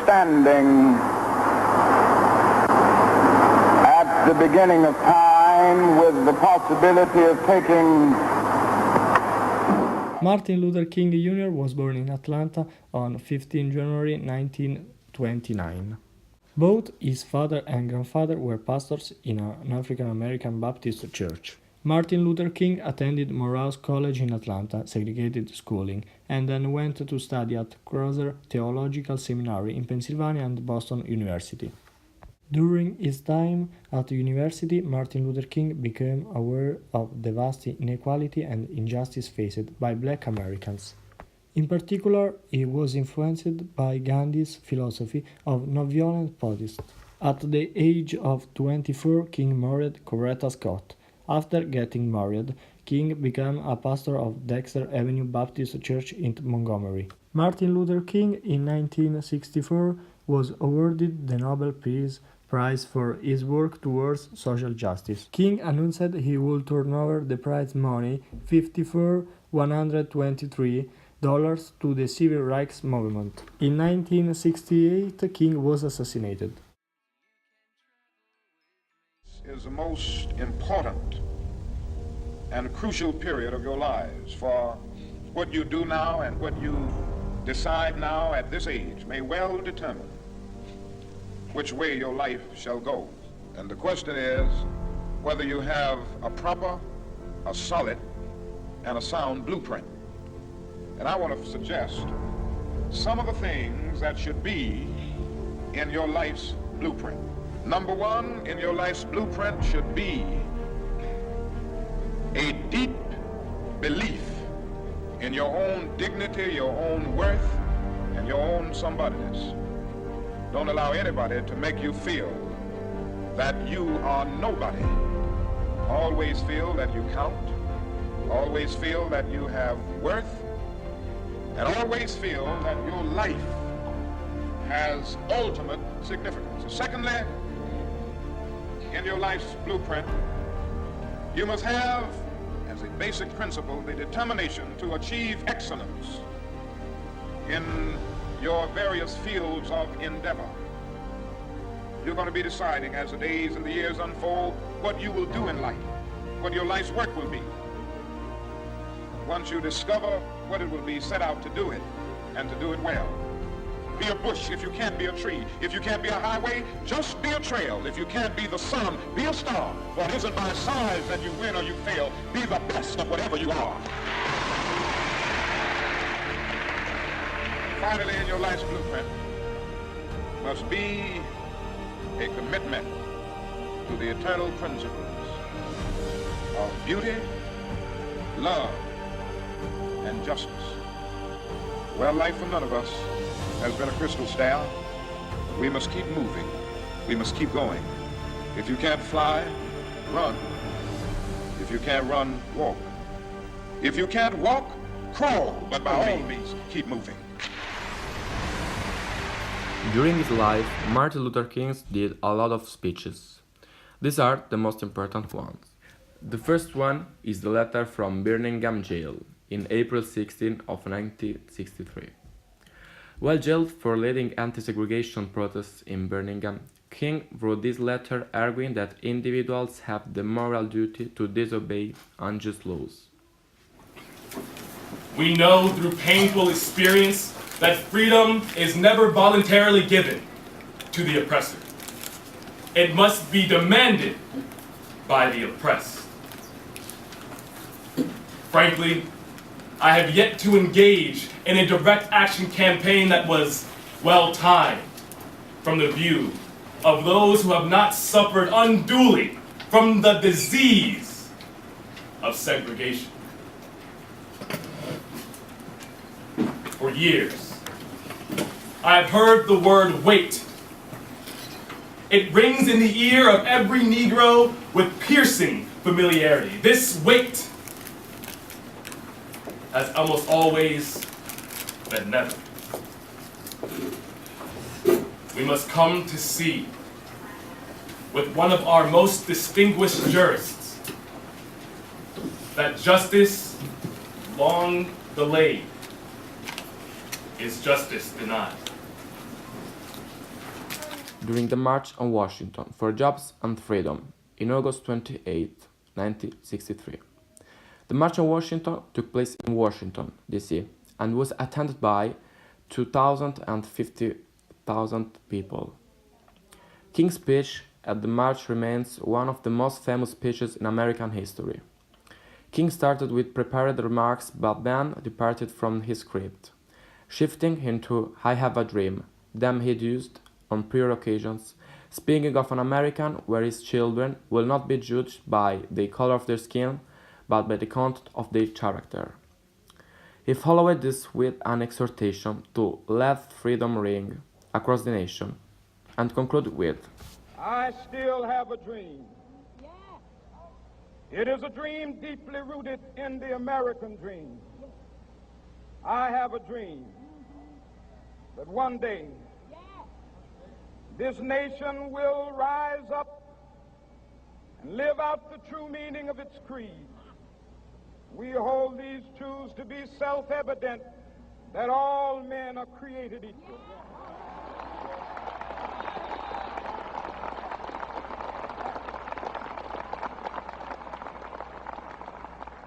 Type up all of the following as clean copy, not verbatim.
standing at the beginning of time with the possibility of taking. Martin Luther King Jr. was born in Atlanta on 15 January 1929. Both his father and grandfather were pastors in an African-American Baptist church. Martin Luther King attended Morehouse College in Atlanta, segregated schooling, and then went to study at Crozer Theological Seminary in Pennsylvania and Boston University. During his time at the university, Martin Luther King became aware of the vast inequality and injustice faced by Black Americans. In particular, he was influenced by Gandhi's philosophy of nonviolent protest. At the age of 24, King married Coretta Scott. After getting married, King became a pastor of Dexter Avenue Baptist Church in Montgomery. Martin Luther King, in 1964, was awarded the Nobel Peace Prize for his work towards social justice. King announced he would turn over the prize money, $54,123, to the Civil Rights Movement. In 1968, King was assassinated. Is the most important and crucial period of your lives, for what you do now and what you decide now at this age may well determine which way your life shall go. And the question is whether you have a proper, a solid, and a sound blueprint. And I want to suggest some of the things that should be in your life's blueprint. Number one in your life's blueprint should be a deep belief in your own dignity, your own worth, and your own somebodyness. Don't allow anybody to make you feel that you are nobody. Always feel that you count. Always feel that you have worth. And always feel that your life has ultimate significance. Secondly, in your life's blueprint, you must have, as a basic principle, the determination to achieve excellence in your various fields of endeavor. You're going to be deciding as the days and the years unfold what you will do in life, what your life's work will be. Once you discover what it will be, set out to do it, and to do it well. Be a bush if you can't be a tree. If you can't be a highway, just be a trail. If you can't be the sun, be a star. For it isn't by size that you win or you fail. Be the best of whatever you are. Finally, in your life's blueprint must be a commitment to the eternal principles of beauty, love, and justice. Well, life for none of us has been a crystal staff. We must keep moving. We must keep going. If you can't fly, run. If you can't run, walk. If you can't walk, crawl. But by all means, keep moving. During his life, Martin Luther King did a lot of speeches. These are the most important ones. The first one is the letter from Birmingham jail in April 16 of 1963. While jailed for leading anti-segregation protests in Birmingham, King wrote this letter arguing that individuals have the moral duty to disobey unjust laws. We know through painful experience that freedom is never voluntarily given to the oppressor. It must be demanded by the oppressed. Frankly, I have yet to engage in a direct action campaign that was well-timed from the view of those who have not suffered unduly from the disease of segregation. For years, I have heard the word wait. It rings in the ear of every Negro with piercing familiarity. This wait has almost always been never. We must come to see with one of our most distinguished jurists that justice long delayed is justice denied. during the March on Washington for Jobs and Freedom in August 28, 1963. The March on Washington took place in Washington, D.C., and was attended by 250,000 people. King's speech at the march remains one of the most famous speeches in American history. King started with prepared remarks but then departed from his script, shifting into I have a dream, them he'd used on prior occasions, speaking of an American where his children will not be judged by the color of their skin, but by the content of their character. He followed this with an exhortation to let freedom ring across the nation, and concluded with, I still have a dream. It is a dream deeply rooted in the American dream. I have a dream that one day this nation will rise up and live out the true meaning of its creed. We hold these truths to be self-evident, that all men are created equal.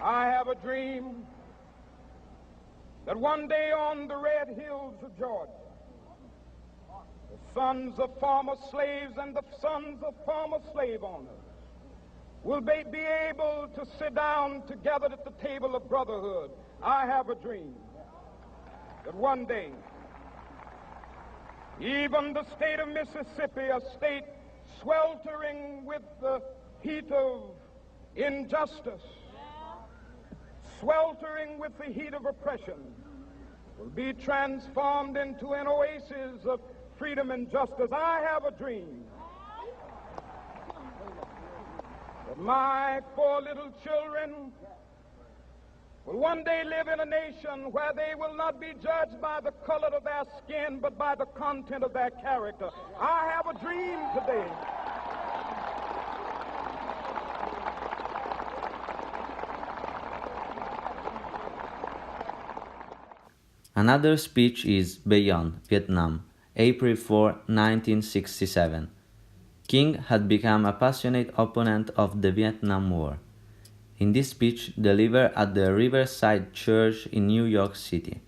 I have a dream that one day on the red hills of Georgia, the sons of former slaves and the sons of former slave owners will be able to sit down together at the table of brotherhood. I have a dream that one day, even the state of Mississippi, a state sweltering with the heat of injustice, sweltering with the heat of oppression, will be transformed into an oasis of freedom and justice. I have a dream that my 4 little children will one day live in a nation where they will not be judged by the color of their skin, but by the content of their character. I have a dream today. Another speech is Beyond Vietnam, April 4, 1967. King had become a passionate opponent of the Vietnam War. In this speech delivered at the Riverside Church in New York City,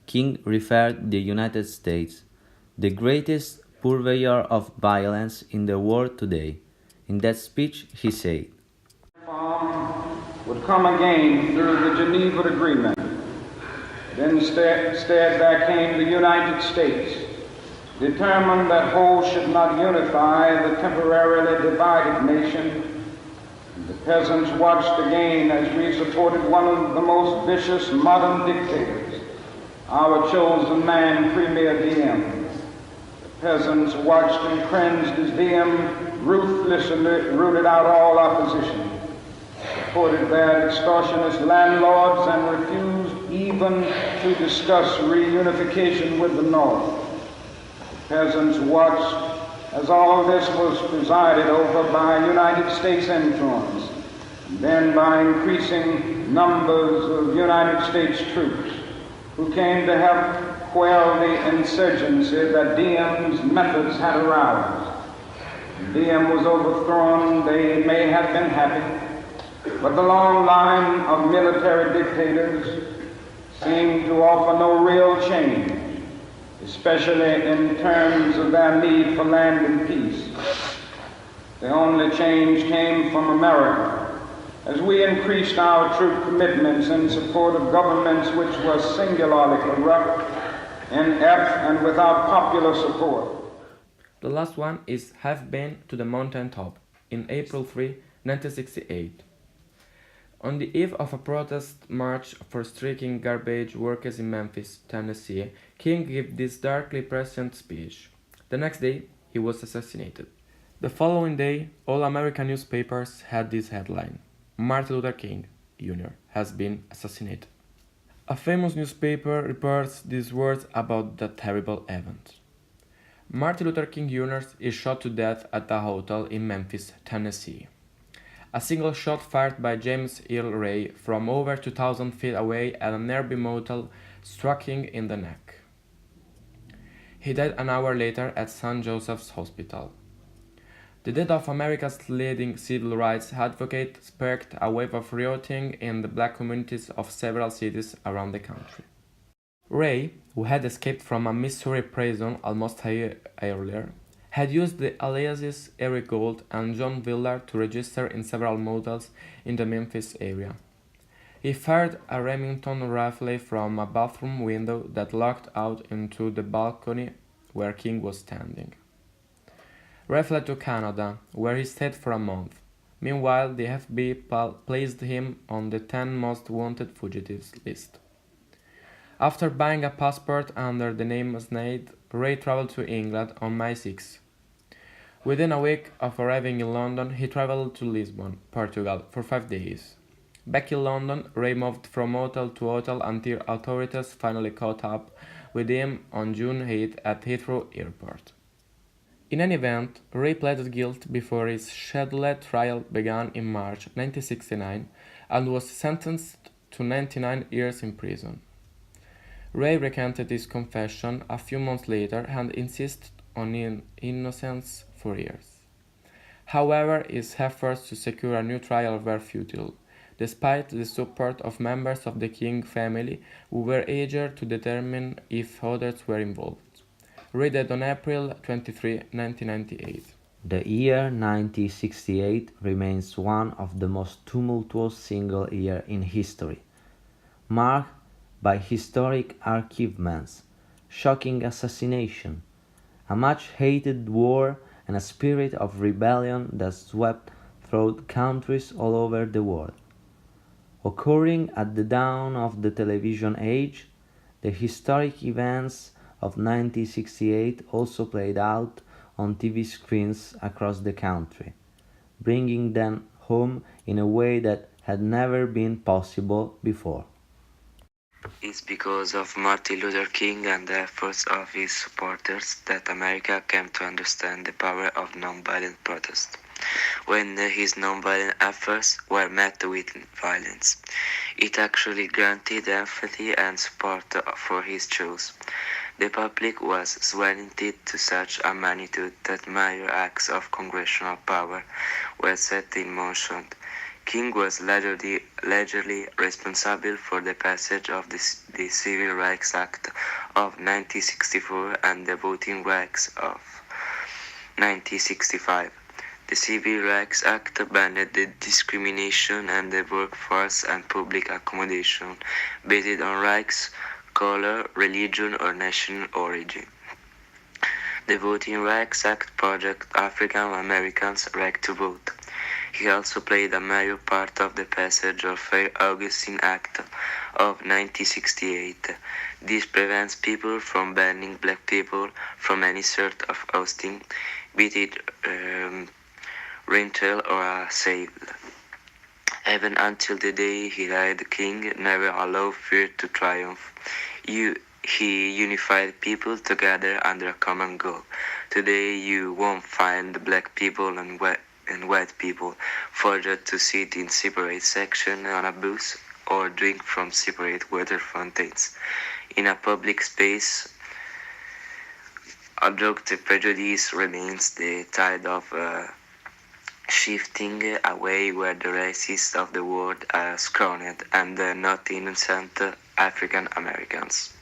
King referred the United States, the greatest purveyor of violence in the world today. In that speech he said, Would come again through the Geneva Agreement. But instead there came the United States, determined that whole should not unify the temporarily divided nation. The peasants watched again as we supported one of the most vicious modern dictators, our chosen man, Premier Diem. The peasants watched and cringed as Diem ruthlessly rooted out all opposition, supported their extortionist landlords, and refused even to discuss reunification with the North. The peasants watched as all of this was presided over by United States influence, and then by increasing numbers of United States troops who came to help quell the insurgency that Diem's methods had aroused. Diem was overthrown, they may have been happy, but the long line of military dictators seemed to offer no real change, especially in terms of their need for land and peace. The only change came from America, as we increased our troop commitments in support of governments which were singularly corrupt, inept, and without popular support. The last one is Have Been to the Mountain Top in April 3, 1968. On the eve of a protest march for striking garbage workers in Memphis, Tennessee, King gave this darkly prescient speech. The next day, he was assassinated. The following day, all American newspapers had this headline: Martin Luther King, Jr. has been assassinated. A famous newspaper reports these words about the terrible event. Martin Luther King Jr. is shot to death at a hotel in Memphis, Tennessee. A single shot fired by James Earl Ray from over 2,000 feet away at a nearby motel struck him in the neck. He died an hour later at St. Joseph's Hospital. The death of America's leading civil rights advocate sparked a wave of rioting in the black communities of several cities around the country. Ray, who had escaped from a Missouri prison almost a year earlier, had used the aliases Eric Gold and John Willard to register in several motels in the Memphis area. He fired a Remington rifle from a bathroom window that looked out into the balcony where King was standing. Ray fled to Canada, where he stayed for a month. Meanwhile, the FBI placed him on the 10 most wanted fugitives list. After buying a passport under the name Sneyd, Ray traveled to England on May 6. Within a week of arriving in London, he traveled to Lisbon, Portugal, for 5 days. Back in London, Ray moved from hotel to hotel until authorities finally caught up with him on June 8 at Heathrow Airport. In any event, Ray pleaded guilty before his scheduled trial began in March 1969 and was sentenced to 99 years in prison. Ray recanted his confession a few months later and insisted on his innocence for years. However, his efforts to secure a new trial were futile, despite the support of members of the King family who were eager to determine if others were involved. Ray died on April 23, 1998. The year 1968 remains one of the most tumultuous single years in history, marked by historic achievements, shocking assassination, a much-hated war, and a spirit of rebellion that swept through countries all over the world. Occurring at the dawn of the television age, the historic events of 1968 also played out on TV screens across the country, bringing them home in a way that had never been possible before. It's because of Martin Luther King and the efforts of his supporters that America came to understand the power of nonviolent protest, when his nonviolent efforts were met with violence. It actually granted empathy and support for his cause. The public was swelling to such a magnitude that major acts of congressional power were set in motion. King was allegedly responsible for the passage of the Civil Rights Act of 1964 and the Voting Rights of 1965. The Civil Rights Act banned the discrimination in the workforce and public accommodation based on race, color, religion, or national origin. The Voting Rights Act projected African Americans' right to vote. He also played a major part of the passage of the Augustine Act of 1968. This prevents people from banning black people from any sort of hosting, be it rental or a sale. Even until the day he died, King never allowed fear to triumph. He unified people together under a common goal. Today you won't find black people and white people forced to sit in separate sections on a bus or drink from separate water fountains. In a public space, although the prejudice remains, the tide of shifting away where the racists of the world are scorned and not innocent African Americans.